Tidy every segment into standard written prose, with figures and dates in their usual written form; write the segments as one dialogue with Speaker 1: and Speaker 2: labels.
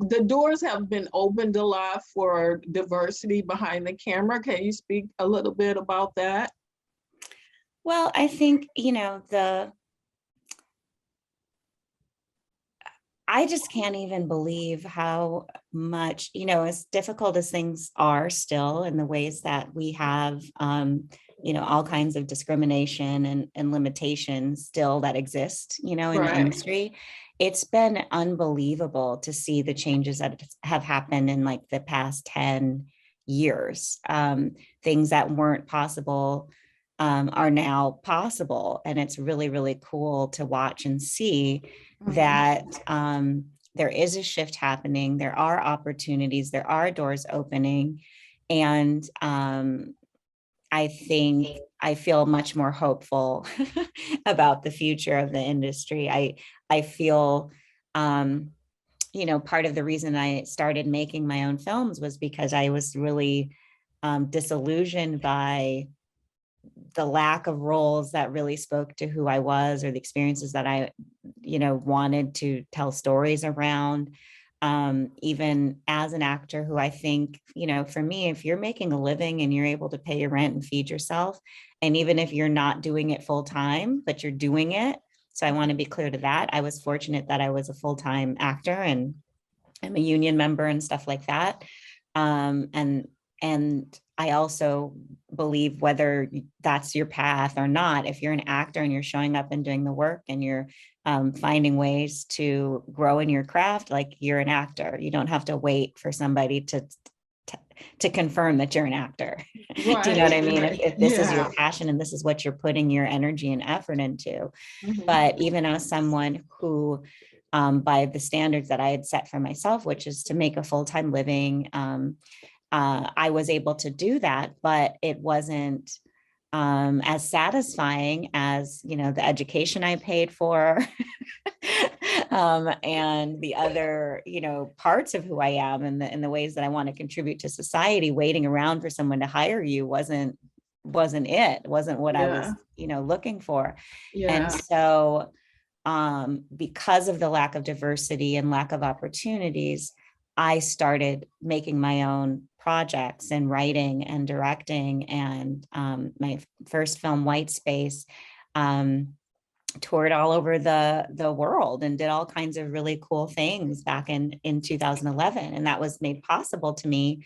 Speaker 1: the doors have been opened a lot for diversity behind the camera. Can you speak a little bit about that?
Speaker 2: Well, I think, I just can't even believe how much, as difficult as things are still, in the ways that we have, all kinds of discrimination and limitations still that exist, in the
Speaker 1: Right.
Speaker 2: industry. It's been unbelievable to see the changes that have happened in like the past 10 years. Things that weren't possible are now possible. And it's really, really cool to watch and see
Speaker 1: Mhm.
Speaker 2: that there is a shift happening. There are opportunities, there are doors opening. And I think I feel much more hopeful about the future of the industry. I feel, part of the reason I started making my own films was because I was really disillusioned by the lack of roles that really spoke to who I was, or the experiences that I, wanted to tell stories around. Even as an actor who I think, for me, if you're making a living and you're able to pay your rent and feed yourself, and even if you're not doing it full time, but you're doing it. So I want to be clear to that. I was fortunate that I was a full-time actor and I'm a union member and stuff like that. And I also believe, whether that's your path or not, if you're an actor and you're showing up and doing the work and you're finding ways to grow in your craft, like, you're an actor. You don't have to wait for somebody to confirm that you're an actor. Do you know what I
Speaker 1: Right,
Speaker 2: mean?
Speaker 1: right.
Speaker 2: If this is your
Speaker 1: Yeah.
Speaker 2: passion and this is what you're putting your energy and effort into.
Speaker 1: Mhm.
Speaker 2: But even as someone who, by the standards that I had set for myself, which is to make a full-time living, I was able to do that, but it wasn't as satisfying as, the education I paid for, and the other, parts of who I am, and the ways that I want to contribute to society. Waiting around for someone to hire you wasn't what I
Speaker 1: Yeah.
Speaker 2: was, looking for. And
Speaker 1: Yeah.
Speaker 2: so, because of the lack of diversity and lack of opportunities, I started making my own projects and writing and directing. And my first film, White Space, toured all over the world and did all kinds of really cool things back in 2011. And that was made possible to me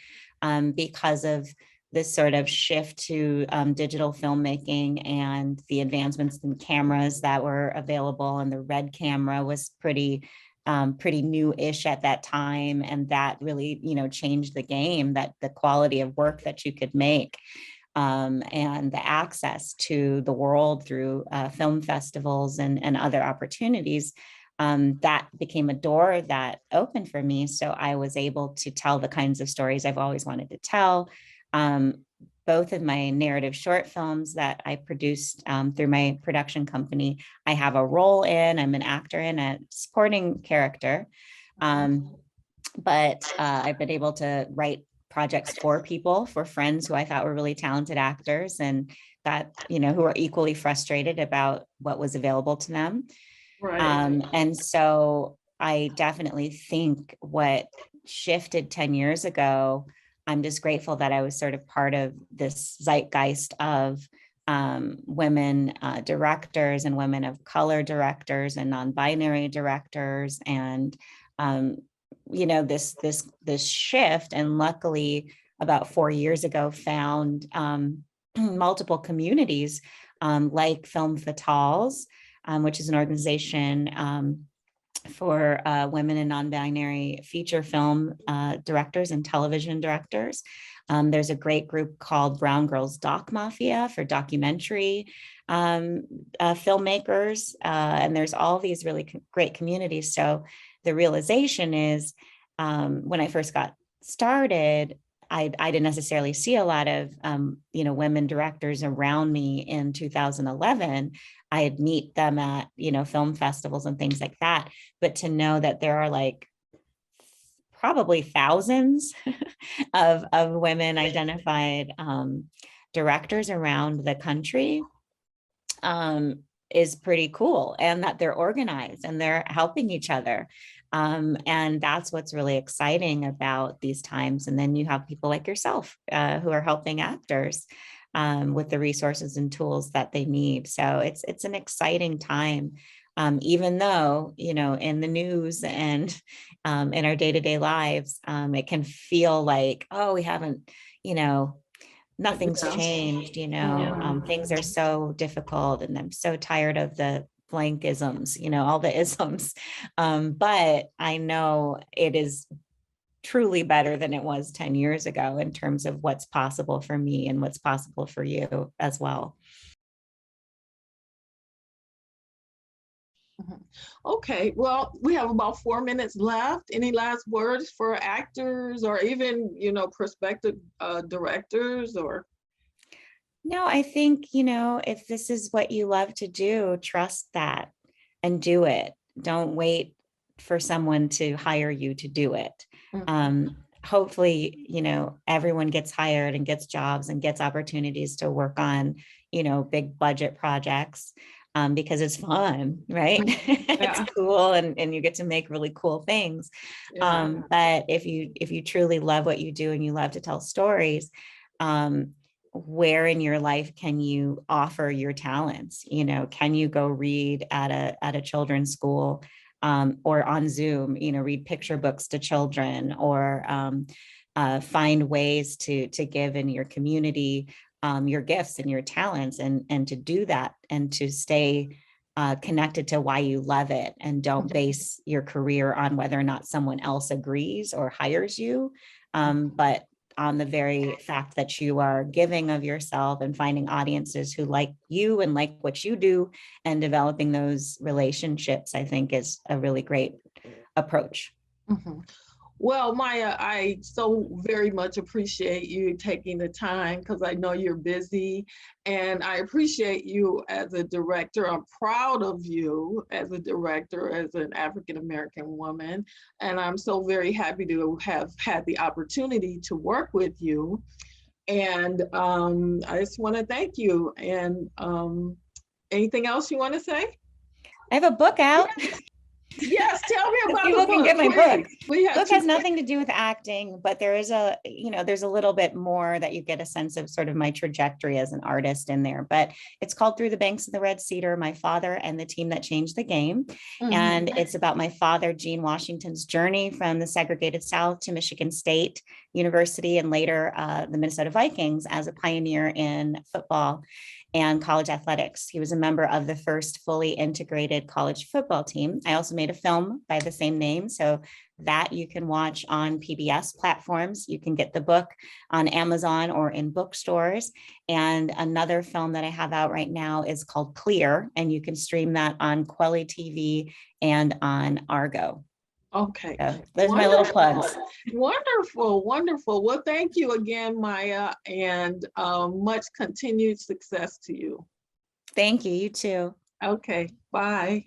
Speaker 2: because of this sort of shift to digital filmmaking and the advancements in cameras that were available. And the red camera was pretty new-ish at that time, and that really, changed the game, that the quality of work that you could make, and the access to the world through film festivals and other opportunities. That became a door that opened for me. So I was able to tell the kinds of stories I've always wanted to tell. Both of my narrative short films that I produced through my production company, I have a role in. I'm an actor in, a supporting character. Um, but I've been able to write projects for people, for friends who I thought were really talented actors, and that, who are equally frustrated about what was available to them.
Speaker 1: Right.
Speaker 2: And so I definitely think what shifted 10 years ago, I'm just grateful that I was sort of part of this zeitgeist of women directors, and women of color directors, and non-binary directors, and this shift. And luckily, about 4 years ago, found multiple communities, like Film Fatales, which is an organization for women and non-binary feature film directors and television directors. There's a great group called Brown Girls Doc Mafia for documentary filmmakers. And there's all these really great communities. So the realization is, when I first got started, I didn't necessarily see a lot of, women directors around me in 2011. I'd meet them at, film festivals and things like that. But to know that there are like probably thousands of women identified directors around the country, is pretty cool, and that they're organized and they're helping each other. And that's what's really exciting about these times. And then you have people like yourself who are helping actors with the resources and tools that they need. So it's an exciting time. Even though, in the news and in our day-to-day lives, it can feel like, oh, we haven't, nothing's
Speaker 1: Yeah.
Speaker 2: changed,
Speaker 1: Yeah.
Speaker 2: things are so difficult and I'm so tired of the blank isms, all the isms. But I know it is truly better than it was 10 years ago in terms of what's possible for me and what's possible for you as well.
Speaker 1: Mhm. Okay, well, we have about 4 minutes left. Any last words for actors or even, prospective directors or?
Speaker 2: No, I think, if this is what you love to do, trust that and do it. Don't wait for someone to hire you to do it.
Speaker 1: Mhm.
Speaker 2: Hopefully, everyone gets hired and gets jobs and gets opportunities to work on, big budget projects because it's fun, right? It's
Speaker 1: Yeah,
Speaker 2: cool and you get to make really cool things.
Speaker 1: yeah.
Speaker 2: But if you truly love what you do and you love to tell stories, where in your life can you offer your talents? Can you go read at a children's school or on Zoom, read picture books to children or find ways to give in your community your gifts and your talents and to do that and to stay connected to why you love it and don't base your career on whether or not someone else agrees or hires you. But on the very fact that you are giving of yourself and finding audiences who like you and like what you do and developing those relationships, I think is a really great approach.
Speaker 1: Mhm. Well, Maya, I so very much appreciate you taking the time because I know you're busy and I appreciate you as a director. I'm proud of you as a director, as an African American woman. And I'm so very happy to have had the opportunity to work with you. And I just want to thank you. And anything else you want to say?
Speaker 2: I have a book out.
Speaker 1: Yes, tell me about the
Speaker 2: People can
Speaker 1: book,
Speaker 2: get my book.
Speaker 1: please. We have
Speaker 2: Book
Speaker 1: two.
Speaker 2: has nothing to do with acting, but there is there's a little bit more that you get a sense of sort of my trajectory as an artist in there. But it's called Through the Banks of the Red Cedar, My Father and the Team That Changed the Game. And it's about my father, Gene Washington's journey from the segregated South to Michigan State University and later the Minnesota Vikings as a pioneer in football and college athletics. He was a member of the first fully integrated college football team. I also made a film by the same name. So that you can watch on PBS platforms. You can get the book on Amazon or in bookstores. And another film that I have out right now is called Clear, and you can stream that on Quelly TV and on Argo.
Speaker 1: Okay.
Speaker 2: So those are my little plugs.
Speaker 1: Wonderful, wonderful. Well, thank you again, Maya, and much continued success to you.
Speaker 2: Thank you. You too.
Speaker 1: Okay, bye.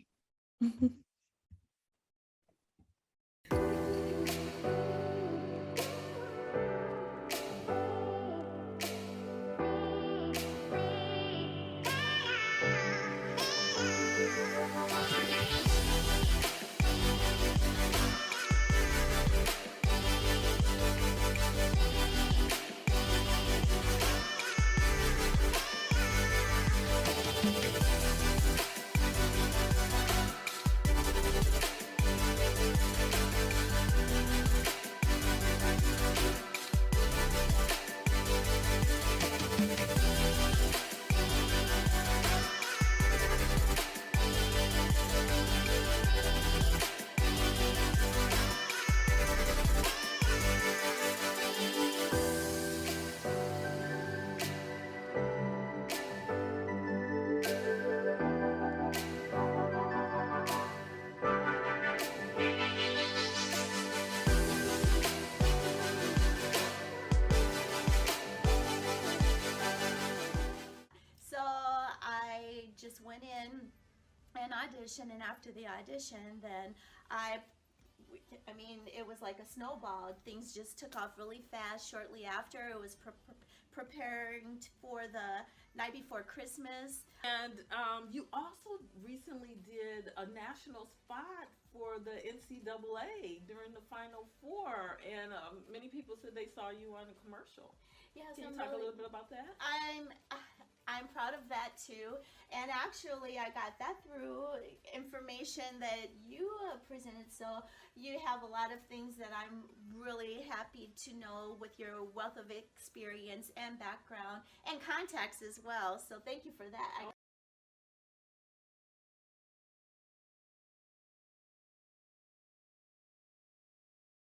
Speaker 3: So I just went in and auditioned, and after the audition, then I mean, it was like a snowball. Things just took off really fast. Shortly after, it was preparing for the night before Christmas.
Speaker 4: And you also recently did a national spot for for the NCAA during the Final Four, and many people said they saw you on a commercial.
Speaker 3: Yes,
Speaker 4: Can you
Speaker 3: I'm
Speaker 4: talk a
Speaker 3: really,
Speaker 4: little bit about that?
Speaker 3: I'm proud of that too. And actually, I got that through information that you presented. So you have a lot of things that I'm really happy to know with your wealth of experience and background and contacts as well. So thank you for that.